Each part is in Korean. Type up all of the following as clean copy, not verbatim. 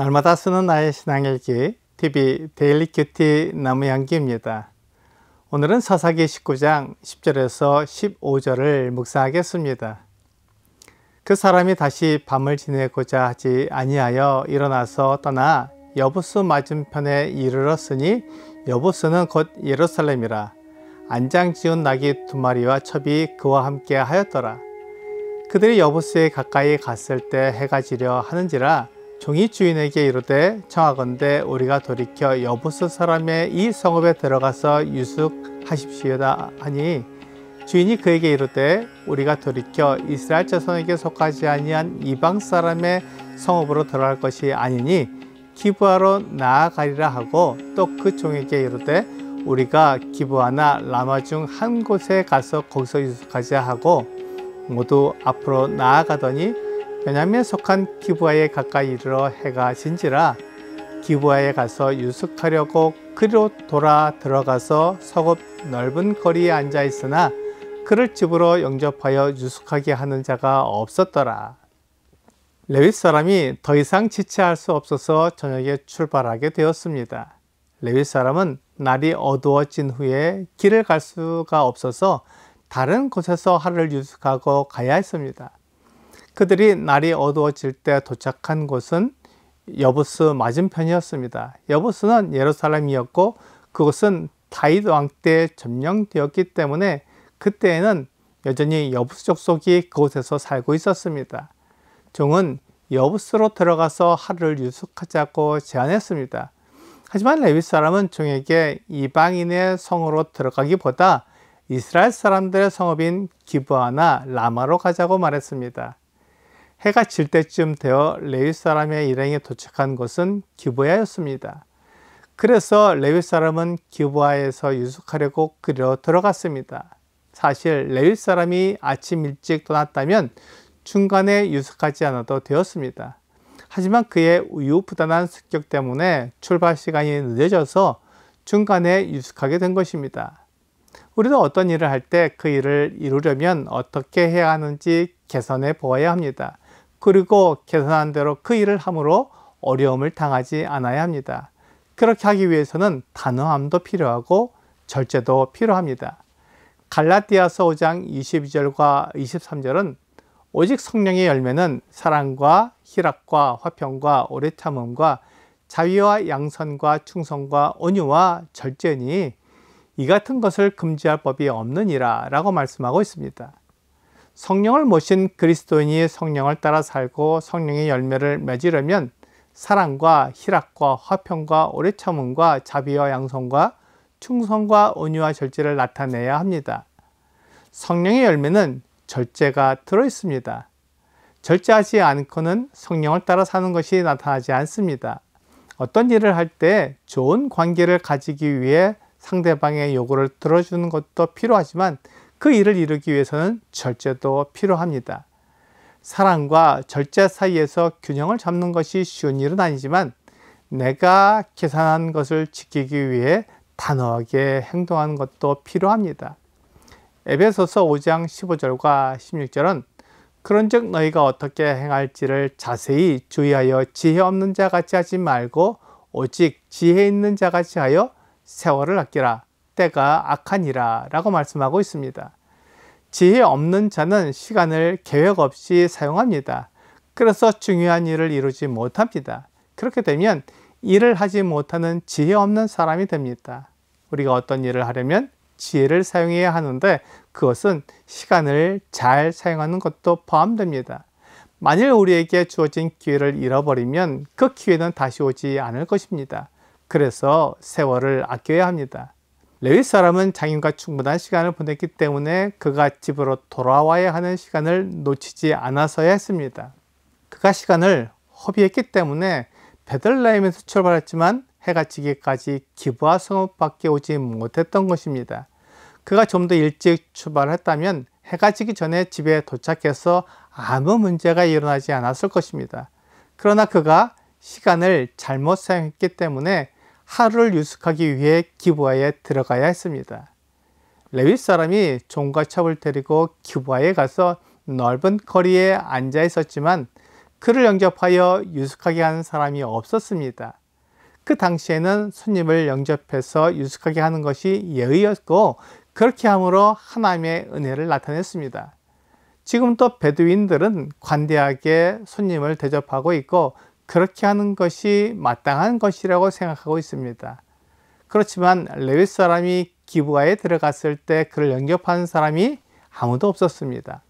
날마다 쓰는 나의 신앙일기 TV 데일리 큐티 나무향기입니다. 오늘은 사사기 19장 10절에서 15절을 묵상하겠습니다. 그 사람이 다시 밤을 지내고자 하지 아니하여 일어나서 떠나 여부스 맞은편에 이르렀으니 여부스는 곧 예루살렘이라. 안장 지은 낙이 2마리와 첩이 그와 함께 하였더라. 그들이 여부스에 가까이 갔을 때 해가 지려 하는지라 종이 주인에게 이르되 청하건대 우리가 돌이켜 여부스 사람의 이 성읍에 들어가서 유숙하십시오다 하니 주인이 그에게 이르되 우리가 돌이켜 이스라엘 자손에게 속하지 아니한 이방 사람의 성읍으로 들어갈 것이 아니니 기브아로 나아가리라 하고 또 그 종에게 이르되 우리가 기브아나 라마 중 한 곳에 가서 거기서 유숙하자 하고 모두 앞으로 나아가더니 베냐민에 속한 기브아에 가까이 이르러 해가 진지라. 기브아에 가서 유숙하려고 그리로 돌아 들어가서 성읍 넓은 거리에 앉아 있으나 그를 집으로 영접하여 유숙하게 하는 자가 없었더라. 레위 사람이 더 이상 지체할 수 없어서 저녁에 출발하게 되었습니다. 레위 사람은 날이 어두워진 후에 길을 갈 수가 없어서 다른 곳에서 하루를 유숙하고 가야 했습니다. 그들이 날이 어두워질 때 도착한 곳은 여부스 맞은편이었습니다. 여부스는 예루살렘이었고 그곳은 다윗 왕 때 점령되었기 때문에 그때에는 여전히 여부스 족속이 그곳에서 살고 있었습니다. 종은 여부스로 들어가서 하루를 유숙하자고 제안했습니다. 하지만 레위 사람은 종에게 이방인의 성으로 들어가기보다 이스라엘 사람들의 성읍인 기브아나 라마로 가자고 말했습니다. 해가 질 때쯤 되어 레위 사람의 일행이 도착한 곳은 기브아였습니다. 그래서 레위 사람은 기브아에서 유숙하려고 그리로 들어갔습니다. 사실 레위 사람이 아침 일찍 떠났다면 중간에 유숙하지 않아도 되었습니다. 하지만 그의 우유부단한 성격 때문에 출발 시간이 늦어져서 중간에 유숙하게 된 것입니다. 우리도 어떤 일을 할 때 그 일을 이루려면 어떻게 해야 하는지 개선해 보아야 합니다. 그리고 개선한 대로 그 일을 함으로 어려움을 당하지 않아야 합니다. 그렇게 하기 위해서는 단호함도 필요하고 절제도 필요합니다. 갈라디아서 5장 22절과 23절은 오직 성령의 열매는 사랑과 희락과 화평과 오래 참음과 자비와 양선과 충성과 온유와 절제니 이 같은 것을 금지할 법이 없느니라 라고 말씀하고 있습니다. 성령을 모신 그리스도인이 성령을 따라 살고 성령의 열매를 맺으려면 사랑과 희락과 화평과 오래 참음과 자비와 양선과 충성과 온유와 절제를 나타내야 합니다. 성령의 열매는 절제가 들어 있습니다. 절제하지 않고는 성령을 따라 사는 것이 나타나지 않습니다. 어떤 일을 할 때 좋은 관계를 가지기 위해 상대방의 요구를 들어주는 것도 필요하지만 그 일을 이루기 위해서는 절제도 필요합니다. 사랑과 절제 사이에서 균형을 잡는 것이 쉬운 일은 아니지만 내가 계산한 것을 지키기 위해 단호하게 행동하는 것도 필요합니다. 에베소서 5장 15절과 16절은 그런즉 너희가 어떻게 행할지를 자세히 주의하여 지혜 없는 자 같이 하지 말고 오직 지혜 있는 자 같이 하여 세월을 아끼라. 때가 악하니라 라고 말씀하고 있습니다. 지혜 없는 자는 시간을 계획 없이 사용합니다. 그래서 중요한 일을 이루지 못합니다. 그렇게 되면 일을 하지 못하는 지혜 없는 사람이 됩니다. 우리가 어떤 일을 하려면 지혜를 사용해야 하는데 그것은 시간을 잘 사용하는 것도 포함됩니다. 만일 우리에게 주어진 기회를 잃어버리면 그 기회는 다시 오지 않을 것입니다. 그래서 세월을 아껴야 합니다. 레위 사람은 장인과 충분한 시간을 보냈기 때문에 그가 집으로 돌아와야 하는 시간을 놓치지 않아서야 했습니다. 그가 시간을 허비했기 때문에 베들레헴에서 출발했지만 해가 지기까지 기브아 성읍밖에 오지 못했던 것입니다. 그가 좀 더 일찍 출발했다면 해가 지기 전에 집에 도착해서 아무 문제가 일어나지 않았을 것입니다. 그러나 그가 시간을 잘못 사용했기 때문에 하루를 유숙하기 위해 기브아에 들어가야 했습니다. 레위 사람이 종과 첩을 데리고 기브아에 가서 넓은 거리에 앉아 있었지만 그를 영접하여 유숙하게 하는 사람이 없었습니다. 그 당시에는 손님을 영접해서 유숙하게 하는 것이 예의였고 그렇게 함으로 하나님의 은혜를 나타냈습니다. 지금도 베두인들은 관대하게 손님을 대접하고 있고 그렇게 하는 것이 마땅한 것이라고 생각하고 있습니다. 그렇지만 레위 사람이 기브가에 들어갔을 때 그를 영접하는 사람이 아무도 없었습니다.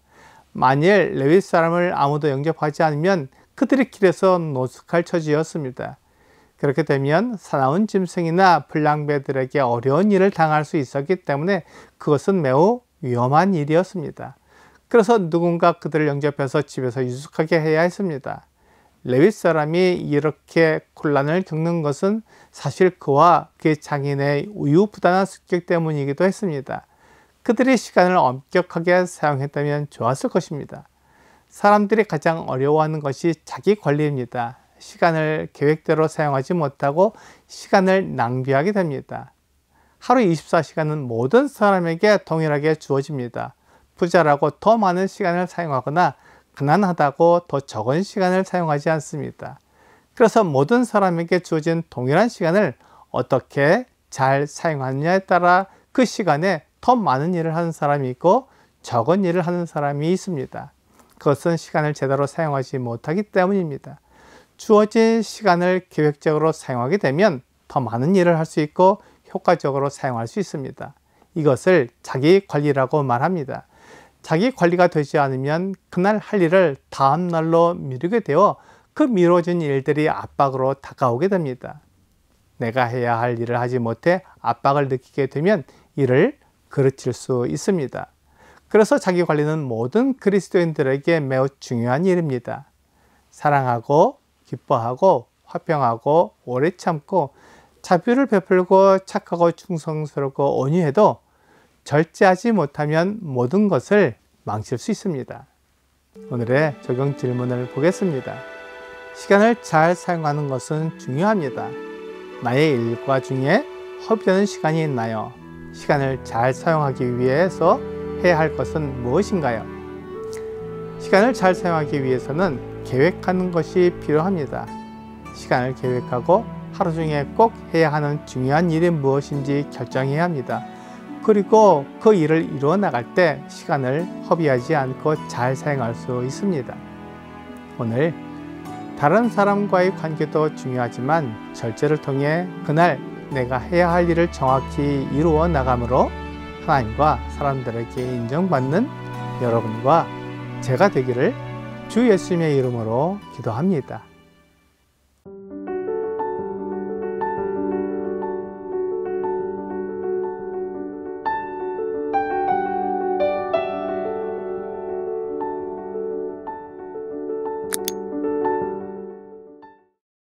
만일 레위 사람을 아무도 영접하지 않으면 그들의 길에서 노숙할 처지였습니다. 그렇게 되면 사나운 짐승이나 불량배들에게 어려운 일을 당할 수 있었기 때문에 그것은 매우 위험한 일이었습니다. 그래서 누군가 그들을 영접해서 집에서 유숙하게 해야 했습니다. 레위 사람이 이렇게 곤란을 겪는 것은 사실 그와 그의 장인의 우유부단한 습격 때문이기도 했습니다. 그들이 시간을 엄격하게 사용했다면 좋았을 것입니다. 사람들이 가장 어려워하는 것이 자기 관리입니다. 시간을 계획대로 사용하지 못하고 시간을 낭비하게 됩니다. 하루 24시간은 모든 사람에게 동일하게 주어집니다. 부자라고 더 많은 시간을 사용하거나 가난하다고 더 적은 시간을 사용하지 않습니다. 그래서 모든 사람에게 주어진 동일한 시간을 어떻게 잘 사용하느냐에 따라 그 시간에 더 많은 일을 하는 사람이 있고 적은 일을 하는 사람이 있습니다. 그것은 시간을 제대로 사용하지 못하기 때문입니다. 주어진 시간을 계획적으로 사용하게 되면 더 많은 일을 할 수 있고 효과적으로 사용할 수 있습니다. 이것을 자기 관리라고 말합니다. 자기 관리가 되지 않으면 그날 할 일을 다음 날로 미루게 되어 그 미뤄진 일들이 압박으로 다가오게 됩니다. 내가 해야 할 일을 하지 못해 압박을 느끼게 되면 일을 그르칠 수 있습니다. 그래서 자기 관리는 모든 그리스도인들에게 매우 중요한 일입니다. 사랑하고 기뻐하고 화평하고 오래 참고 자비를 베풀고 착하고 충성스럽고 온유해도 절제하지 못하면 모든 것을 망칠 수 있습니다. 오늘의 적용 질문을 보겠습니다. 시간을 잘 사용하는 것은 중요합니다. 나의 일과 중에 허비되는 시간이 있나요? 시간을 잘 사용하기 위해서 해야 할 것은 무엇인가요? 시간을 잘 사용하기 위해서는 계획하는 것이 필요합니다. 시간을 계획하고 하루 중에 꼭 해야 하는 중요한 일이 무엇인지 결정해야 합니다. 그리고 그 일을 이루어 나갈 때 시간을 허비하지 않고 잘 사용할 수 있습니다. 오늘 다른 사람과의 관계도 중요하지만 절제를 통해 그날 내가 해야 할 일을 정확히 이루어 나감으로 하나님과 사람들에게 인정받는 여러분과 제가 되기를 주 예수님의 이름으로 기도합니다.